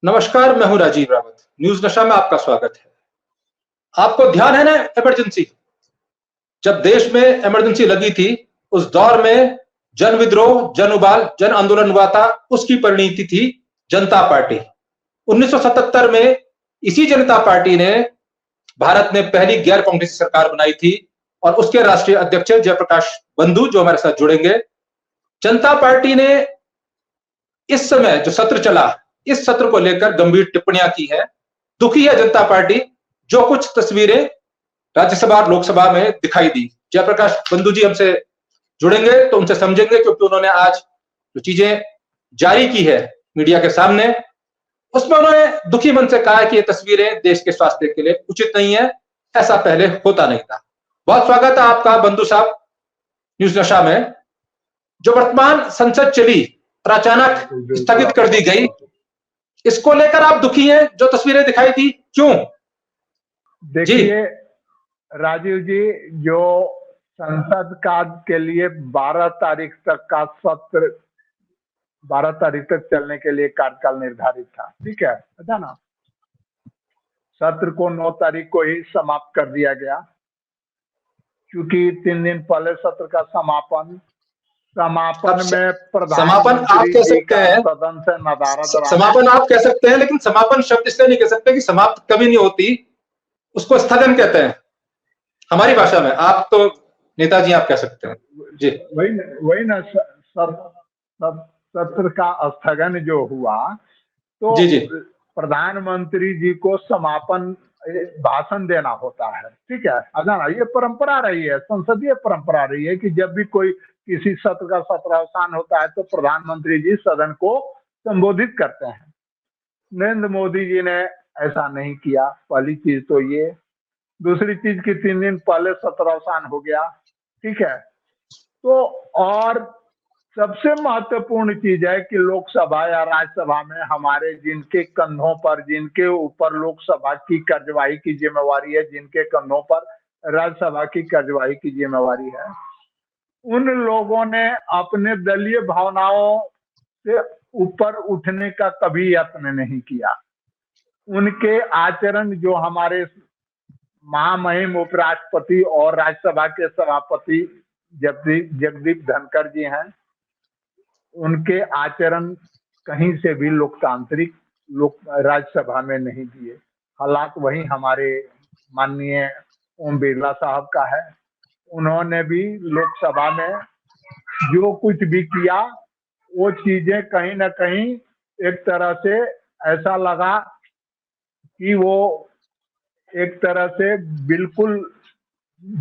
नमस्कार, मैं हूं राजीव रावत। न्यूज नशा में आपका स्वागत है। आपको ध्यान है ना इमरजेंसी? जब देश में इमरजेंसी लगी थी, उस दौर में जन विद्रोह, जन उबाल, जन आंदोलन हुआ था। उसकी परिणति थी जनता पार्टी। 1977 में इसी जनता पार्टी ने भारत में पहली गैर कांग्रेसी सरकार बनाई थी और उसके राष्ट्रीय अध्यक्ष जयप्रकाश बंधु, जो हमारे साथ जुड़ेंगे। जनता पार्टी ने इस समय जो सत्र चला, इस सत्र को लेकर गंभीर टिप्पणियां की है। दुखी है जनता पार्टी। जो कुछ तस्वीरें राज्यसभा और लोकसभा में दिखाई दी। जयप्रकाश बंधु जी हमसे जुड़ेंगे तो उनसे समझेंगे, क्योंकि उन्होंने आज जो चीजें जारी की है मीडिया के सामने, उसमें उन्होंने दुखी मन से कहा है कि ये तस्वीरें देश के स्वास्थ्य के लिए उचित नहीं है। ऐसा पहले होता नहीं था। बहुत स्वागत है आपका बंधु साहब न्यूज नशा में। जो वर्तमान संसद चली और अचानक स्थगित कर दी गई, इसको लेकर आप दुखी हैं? जो तस्वीरें दिखाई थी, क्यों? देखिए राजीव जी, जो संसद का के लिए 12 तारीख तक का सत्र 12 तारीख तक चलने के लिए कार्यकाल निर्धारित था, ठीक है ना। सत्र को 9 तारीख को ही समाप्त कर दिया गया, क्योंकि 3 दिन पहले सत्र का समापन में समापन आप कह सकते हैं, सदन से नदारद। समापन आप कह सकते हैं, लेकिन समापन शब्द इसलिए नहीं कह सकते कि समाप्त कभी नहीं होती, उसको स्थगन कहते हैं हमारी भाषा में। आप तो नेताजी आप कह सकते हैं जी। वही ना सत्र का स्थगन जो हुआ, तो जी जी, प्रधानमंत्री जी को समापन भाषण देना होता है, ठीक है ना। ये परंपरा रही है, संसदीय परंपरा रही है कि जब भी कोई किसी सत्र का सत्रावसान होता है तो प्रधानमंत्री जी सदन को संबोधित करते हैं। नरेंद्र मोदी जी ने ऐसा नहीं किया, पहली चीज तो ये। दूसरी चीज कि 3 दिन पहले सत्रावसान हो गया, ठीक है। तो और सबसे महत्वपूर्ण चीज है कि लोकसभा या राज्यसभा में हमारे जिनके कंधों पर, जिनके ऊपर लोकसभा की कार्यवाही की जिम्मेवारी है, जिनके कंधों पर राज्यसभा की कार्यवाही की जिम्मेवारी है, उन लोगों ने अपने दलीय भावनाओं से ऊपर उठने का कभी यत्न नहीं किया। उनके आचरण, जो हमारे महामहिम उपराष्ट्रपति और राज्यसभा के सभापति जगदीप धनखड़ जी हैं, उनके आचरण कहीं से भी लोकतांत्रिक राज्यसभा में नहीं दिए। हालात वही हमारे माननीय ओम बिरला साहब का है। उन्होंने भी लोकसभा में जो कुछ भी किया, वो चीजें कहीं ना कहीं एक तरह से ऐसा लगा कि वो एक तरह से बिल्कुल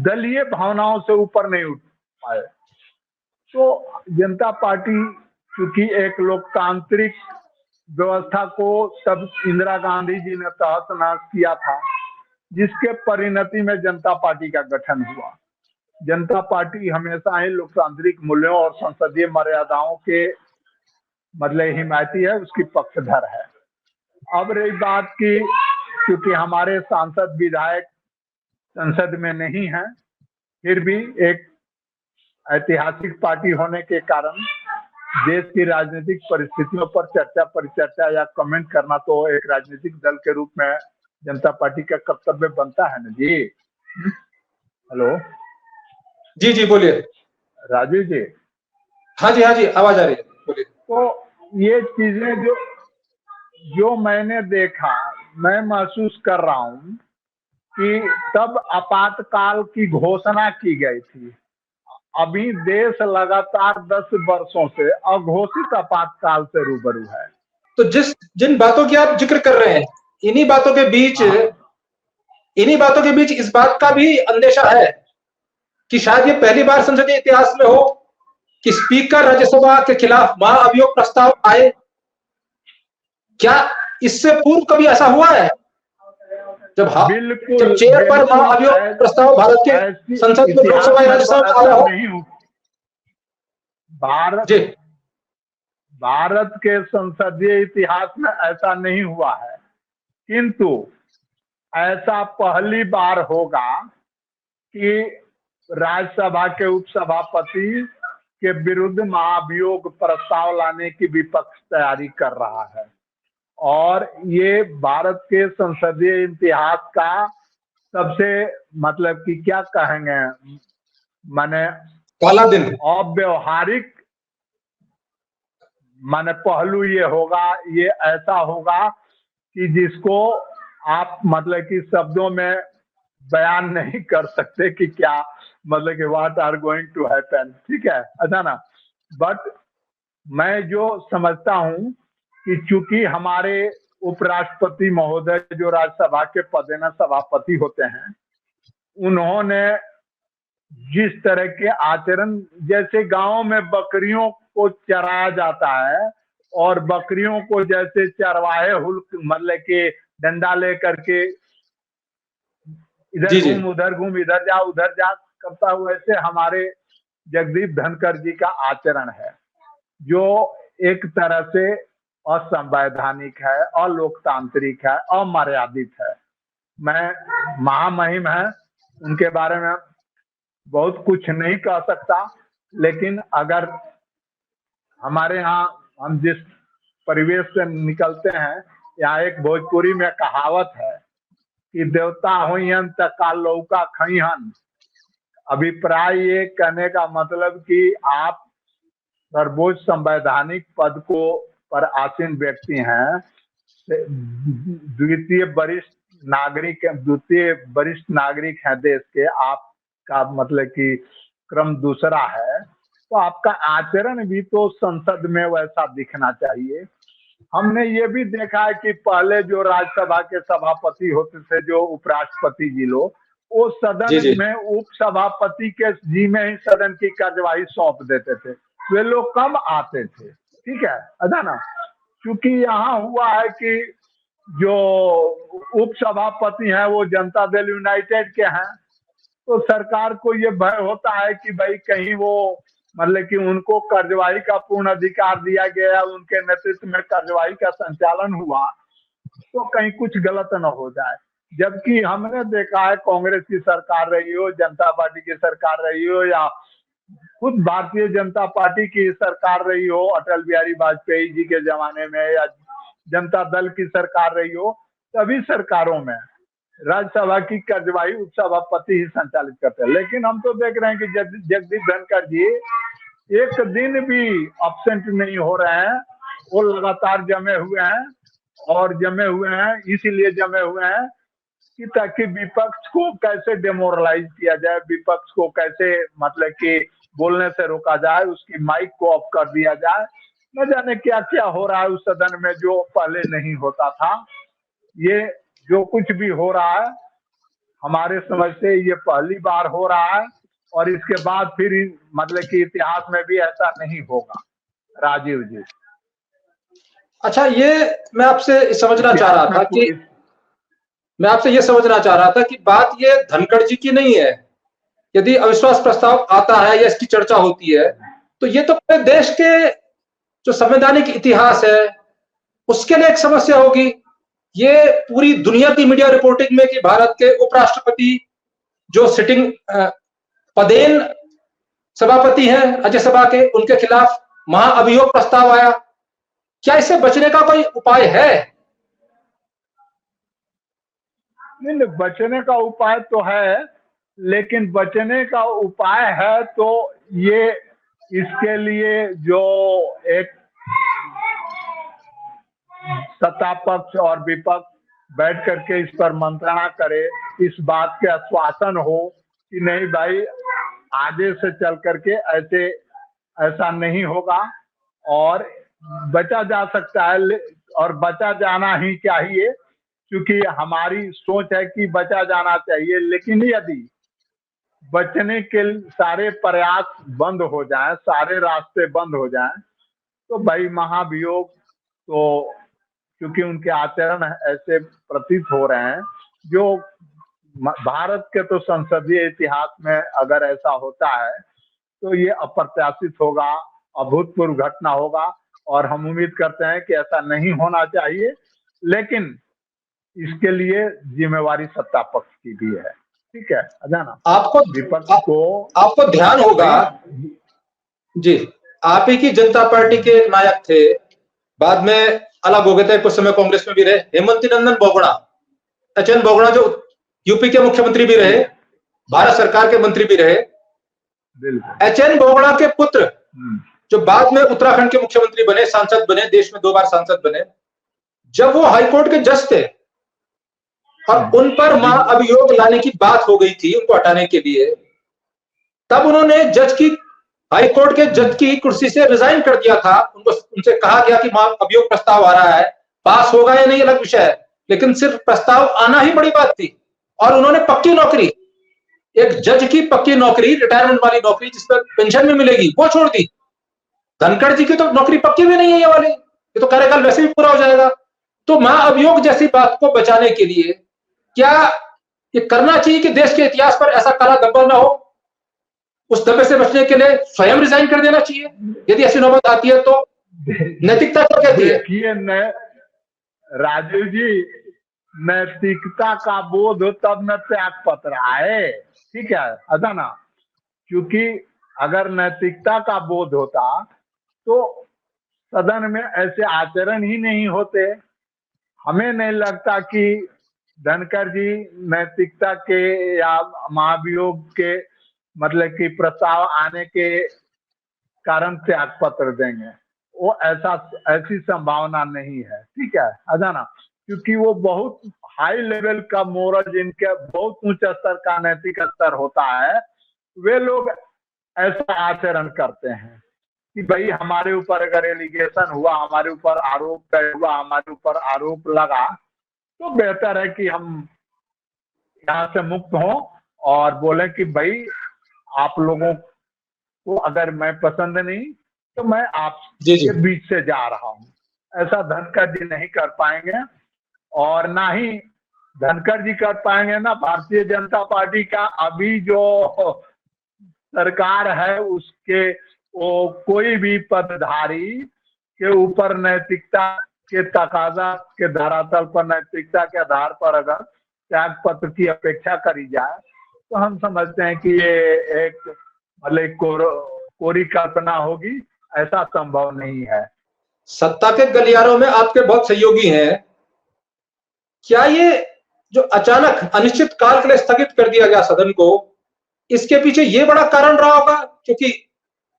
दलीय भावनाओं से ऊपर नहीं उठ पाए। तो जनता पार्टी चूंकि एक लोकतांत्रिक व्यवस्था को तब इंदिरा गांधी जी ने तहस नहस किया था, जिसके परिणति में जनता पार्टी का गठन हुआ। जनता पार्टी हमेशा ही लोकतांत्रिक मूल्यों और संसदीय मर्यादाओं के मतलब हिमायती है, उसकी पक्षधर है। अब रही बात की, क्योंकि हमारे सांसद विधायक संसद में नहीं है, फिर भी एक ऐतिहासिक पार्टी होने के कारण देश की राजनीतिक परिस्थितियों पर चर्चा परिचर्चा या कमेंट करना तो एक राजनीतिक दल के रूप में जनता पार्टी का कर्तव्य बनता है ना जी। हेलो जी जी, बोलिए राजीव जी। हाँ जी, हाँ जी, आवाज आ रही है, बोलिए। तो ये चीजें जो मैंने देखा, मैं महसूस कर रहा हूँ कि तब आपातकाल की घोषणा की गई थी। अभी देश लगातार 10 वर्षों से अघोषित आपातकाल से रूबरू है। तो जिन बातों की आप जिक्र कर रहे हैं, इन्हीं बातों के बीच इस बात का भी अंदेशा है कि शायद ये पहली बार संसदीय इतिहास में हो कि स्पीकर राज्यसभा के खिलाफ महाअभियोग प्रस्ताव आए। क्या इससे पूर्व कभी ऐसा हुआ है? जब चेयर पर महाअभियोग प्रस्ताव भारत के संसद में, लोकसभा या राज्यसभा में आया हो? भारत के संसदीय इतिहास में ऐसा नहीं हुआ है, किंतु ऐसा पहली बार होगा कि राज्यसभा के उपसभापति के विरुद्ध महाभियोग प्रस्ताव लाने की विपक्ष तैयारी कर रहा है। और ये भारत के संसदीय इतिहास का सबसे मतलब कि क्या कहेंगे माने काला दिन। अव्यवहारिक माने पहलू ये होगा, ये ऐसा होगा कि जिसको आप मतलब कि शब्दों में बयान नहीं कर सकते कि क्या मतलब कि what are going to happen, ठीक है, अच्छा ना। बट मैं जो समझता हूं कि चूंकि हमारे उपराष्ट्रपति महोदय जो राज्यसभा के पदेन सभापति होते हैं, उन्होंने जिस तरह के आचरण, जैसे गांव में बकरियों को चराया जाता है और बकरियों को जैसे चरवाहे हुल्क मतलब के डंडा लेकर के इधर घूम उधर घूम, इधर जा उधर जा करता हुआ, वैसे हमारे जगदीप धनखड़ जी का आचरण है जो एक तरह से असंवैधानिक है, अलोकतांत्रिक है, अमर्यादित है। मैं महामहिम है, उनके बारे में बहुत कुछ नहीं कह सकता, लेकिन अगर हमारे यहाँ हम जिस परिवेश से निकलते हैं, यहाँ एक भोजपुरी में कहावत है कि देवता होयन त का लौका खइहन। अभिप्राय ये कहने का मतलब कि आप सर्वोच्च संवैधानिक पद को पर आसीन व्यक्ति हैं, द्वितीय वरिष्ठ नागरिक हैं देश के, आपका मतलब कि क्रम दूसरा है, तो आपका आचरण भी तो संसद में वैसा दिखना चाहिए। हमने ये भी देखा है कि पहले जो राज्यसभा के सभापति होते थे, जो उपराष्ट्रपति जी लोग, वो सदन में उपसभापति के जिम्मे ही सदन की कार्यवाही सौंप देते थे, वे लोग कम आते थे, ठीक है, अच्छा ना। क्योंकि यहाँ हुआ है कि जो उपसभापति हैं वो जनता दल यूनाइटेड के हैं, तो सरकार को ये भय होता है कि भाई कहीं वो मतलब कि उनको कार्यवाही का पूर्ण अधिकार दिया गया, उनके नेतृत्व में कार्यवाही का संचालन हुआ, तो कहीं कुछ गलत न हो जाए। जबकि हमने देखा है कांग्रेस की सरकार रही हो, जनता पार्टी की सरकार रही हो, या खुद भारतीय जनता पार्टी की सरकार रही हो अटल बिहारी वाजपेयी जी के जमाने में, या जनता दल की सरकार रही हो, सभी सरकारों में राज्यसभा की कार्यवाही उपसभापति ही संचालित करते हैं। लेकिन हम तो देख रहे हैं कि जगदीप धनखड़ जी एक दिन भी अब्सेंट नहीं हो रहे हैं, वो लगातार जमे हुए हैं, और जमे हुए हैं इसीलिए जमे हुए हैं कि ताकि विपक्ष को कैसे डेमोरलाइज किया जाए, विपक्ष को कैसे मतलब कि बोलने से रोका जाए, उसकी माइक को ऑफ कर दिया जाए, न जाने क्या क्या हो रहा है उस सदन में जो पहले नहीं होता था। ये जो कुछ भी हो रहा है हमारे समझ से ये पहली बार हो रहा है, और इसके बाद फिर मतलब कि इतिहास में भी ऐसा नहीं होगा। राजीव जी, अच्छा, ये मैं आपसे समझना चाह रहा था कि बात ये धनखड़ जी की नहीं है। यदि अविश्वास प्रस्ताव आता है या इसकी चर्चा होती है, तो ये तो पूरे देश के जो संवैधानिक इतिहास है उसके लिए एक समस्या होगी। ये पूरी दुनिया की मीडिया रिपोर्टिंग में कि भारत के उपराष्ट्रपति जो सिटिंग पदेन सभापति हैं राज्यसभा के, उनके खिलाफ महाअभियोग प्रस्ताव आया। क्या इससे बचने का कोई उपाय है? नहीं, बचने का उपाय तो है, लेकिन बचने का उपाय है तो ये इसके लिए जो एक सत्ता पक्ष और विपक्ष बैठ करके इस पर मंत्रणा करे, इस बात के आश्वासन हो कि नहीं भाई आगे से चल करके ऐसा नहीं होगा और बचा जा सकता है, और बचा जाना ही चाहिए, क्योंकि हमारी सोच है कि बचा जाना चाहिए। लेकिन यदि बचने के सारे प्रयास बंद हो जाएं, सारे रास्ते बंद हो जाएं, तो भाई महाभियोग तो, क्योंकि उनके आचरण ऐसे प्रतीत हो रहे हैं जो भारत के तो संसदीय इतिहास में अगर ऐसा होता है तो ये अप्रत्याशित होगा, अभूतपूर्व घटना होगा, और हम उम्मीद करते हैं कि ऐसा नहीं होना चाहिए। लेकिन इसके लिए जिम्मेवारी सत्ता पक्ष की भी है, ठीक है, ना। आपको ध्यान होगा जी, आप ही की जनता पार्टी के नायक थे, बाद में अलग हो गए थे, कुछ समय कांग्रेस में भी रहे। हेमंत नंदन बोगड़ा, एचएन बोगड़ा जो यूपी के मुख्यमंत्री भी रहे, भारत सरकार के मंत्री भी रहे। एचएन बोगड़ा के पुत्र जो बाद में उत्तराखंड के मुख्यमंत्री बने, सांसद बने, देश में 2 बार सांसद बने, जब वो हाईकोर्ट के जज थे और उन पर महाअभियोग लाने की बात हो गई थी उनको हटाने के लिए, तब उन्होंने हाईकोर्ट के जज की कुर्सी से रिजाइन कर दिया था। उनसे कहा गया कि महाअभियोग प्रस्ताव आ रहा है, पास होगा या नहीं अलग विषय है, लेकिन सिर्फ प्रस्ताव आना ही बड़ी बात थी। और उन्होंने पक्की नौकरी, एक जज की पक्की नौकरी, रिटायरमेंट वाली नौकरी जिस पर पेंशन भी मिलेगी, वो छोड़ दी। धनखड़ जी की तो नौकरी पक्की भी नहीं है ये वाली, ये तो कार्यकाल वैसे भी पूरा हो जाएगा। तो महाअभियोग जैसी बात को बचाने के लिए क्या ये करना चाहिए कि देश के इतिहास पर ऐसा काला धब्बा ना हो? उस धब्बे से बचने के लिए स्वयं रिजाइन कर देना चाहिए यदि ऐसी नौबत आती है तो? नैतिकता क्या कहती है? देखिए राजीव जी, नैतिकता का बोध हो तब न त्याग पत्र आए, ठीक है, ऐसा ना? क्योंकि अगर नैतिकता का बोध होता तो सदन में ऐसे आचरण ही नहीं होते। हमें नहीं लगता कि धनखड़ जी नैतिकता के या महाभियोग के मतलब कि प्रस्ताव आने के कारण त्याग पत्र देंगे। वो ऐसी संभावना नहीं है, ठीक है, ऐसा ना? क्योंकि वो बहुत हाई लेवल का मोरल, जिनके बहुत उच्च स्तर का नैतिक स्तर होता है, वे लोग ऐसा आचरण करते हैं कि भाई हमारे ऊपर अगर एलिगेशन हुआ, हमारे ऊपर आरोप हुआ, हमारे ऊपर आरोप लगा, तो बेहतर है कि हम यहाँ से मुक्त हों और बोले कि भाई आप लोगों को अगर मैं पसंद नहीं तो मैं आपके बीच से जा रहा हूं। ऐसा धनखड़ जी नहीं कर पाएंगे और ना ही धनखड़ जी कर पाएंगे ना भारतीय जनता पार्टी का अभी जो सरकार है उसके वो कोई भी पदधारी के ऊपर नैतिकता के तकाजा के धरातल पर, नैतिकता के आधार पर अगर त्याग पत्र की अपेक्षा करी जाए तो हम समझते हैं कि ये एक मतलब कोरी कल्पना होगी, ऐसा संभव नहीं है। सत्ता के गलियारों में आपके बहुत सहयोगी हैं, क्या ये जो अचानक अनिश्चित काल के लिए स्थगित कर दिया गया सदन को, इसके पीछे ये बड़ा कारण रहा होगा? क्योंकि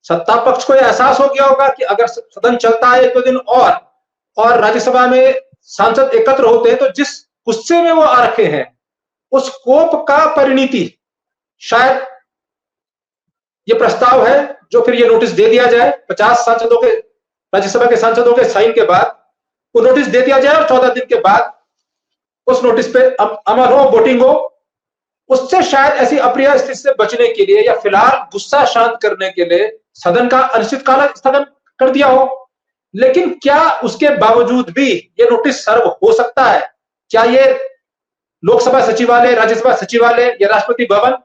सत्ता पक्ष को यह एहसास हो गया होगा कि अगर सदन चलता है 1-2 दिन और राज्यसभा में सांसद एकत्र होते हैं तो जिस गुस्से में वो आ रखे हैं उस कोप का परिणति शायद ये प्रस्ताव है जो फिर ये नोटिस दे दिया जाए 50 सांसदों के, राज्यसभा के सांसदों के साइन के बाद वो नोटिस दे दिया जाए और 14 दिन के बाद उस नोटिस पे अमल हो, वोटिंग हो। उससे शायद ऐसी अप्रिय स्थिति से बचने के लिए या फिलहाल गुस्सा शांत करने के लिए सदन का अनिश्चितकाल स्थगन कर दिया हो। लेकिन क्या उसके बावजूद भी ये नोटिस सर्व हो सकता है? क्या ये लोकसभा सचिवालय, राज्यसभा सचिवालय या राष्ट्रपति भवन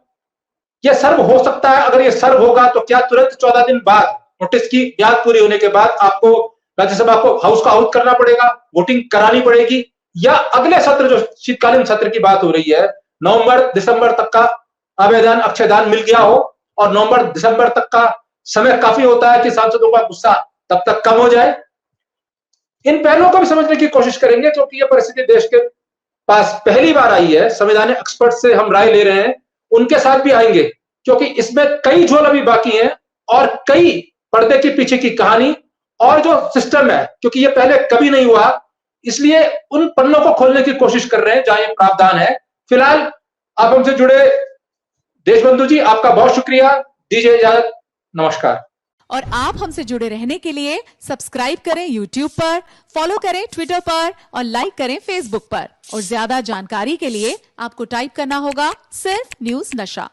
ये सर्व हो सकता है? अगर ये सर्व होगा तो क्या तुरंत 14 दिन बाद नोटिस की म्याद पूरी होने के बाद आपको राज्यसभा को हाउस का आउट करना पड़ेगा, वोटिंग करानी पड़ेगी, या अगले सत्र जो शीतकालीन सत्र की बात हो रही है नवंबर-दिसंबर तक का आवेदन अक्षयदान मिल गया हो और नवंबर-दिसंबर तक का समय काफी होता है कि सांसदों का गुस्सा तब तक कम हो जाए? इन पहलुओं को भी समझने की कोशिश करेंगे क्योंकि यह परिस्थिति देश के पास पहली बार आई है। संवैधानिक एक्सपर्ट से हम राय ले रहे हैं, उनके साथ भी आएंगे क्योंकि इसमें कई झोल अभी बाकी हैं और कई पर्दे के पीछे की कहानी और जो सिस्टम है, क्योंकि ये पहले कभी नहीं हुआ, इसलिए उन पन्नों को खोलने की कोशिश कर रहे हैं जहां ये प्रावधान है। फिलहाल आप हमसे जुड़े देशबंधु जी, आपका बहुत शुक्रिया। दीजिए इजाजत, नमस्कार। और आप हमसे जुड़े रहने के लिए सब्सक्राइब करें YouTube पर, फॉलो करें Twitter पर और लाइक करें Facebook पर। और ज्यादा जानकारी के लिए आपको टाइप करना होगा सिर्फ न्यूज नशा।